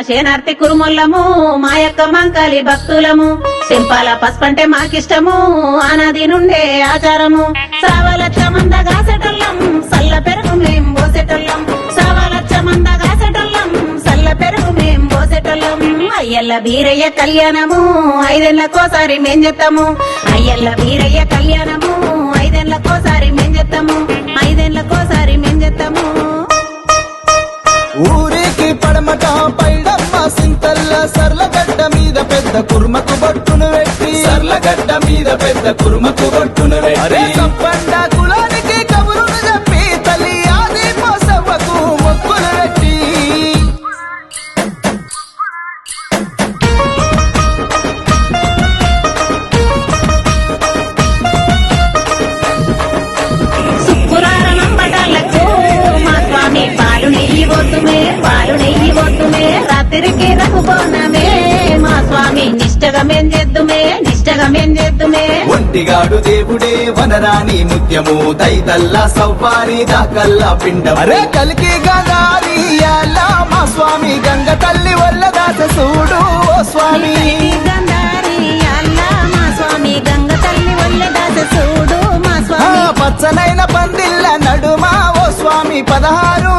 శేనార్తి కురుమొల్లము మా యొక్క మంకాలి భక్తులము సింపాల పసుపంటే మాకిష్టము ఆనాది నుండే ఆచారము సావలచ్చ మందగాసెటొల్లం సల్ల పెరుగు మేం పోసెటొల్లం సావలచ్చ మందగాసెటొల్లం సల్ల పెరుగు మేం పోసెటొల్లం అయ్యల్ల వీరయ్య కళ్యాణము 5 ఏళ్లకోసారి మేం చేస్తాము అయ్యల్ల వీరయ్య కళ్యాణము 5 ఏళ్లకోసారి మేం చేస్తాము 5 ఏళ్లకోసారి మేం చేస్తాము ఊరికి పడమట పైడమ్మ సింతల్ల సర్లగడ్డ మీద పెద్ద కుర్మకు బొట్టును పెట్టి సర్లగడ్డ మీద పెద్ద కుర్మకు బొట్టును పెట్టి సంపండ కులానికి కబురును చెప్పి తల్లి ఆది పోసవ్వకు మొక్కులు పెట్టి సుక్కురారనంబటాలకు మా స్వామి పాలు నెయ్యి వద్దుమే రాత్రికి రఘుబోనమే మా స్వామి నిష్టగా మేం చేద్దుమే ఒంటిగాడు దేవుడే వనరాని ముత్యము దైతల్లా సవ్వారి దాకల్లా పిండం అరే కలికి గంగారియాల మా స్వామి గంగ తల్లి వల్ల దాస చూడు ఓ స్వామి మా స్వామి గంగ తల్లి వల్ల దాస చూడు మా స్వామి పచ్చనైన పందిళ్ళ నడుమా ఓ స్వామి 16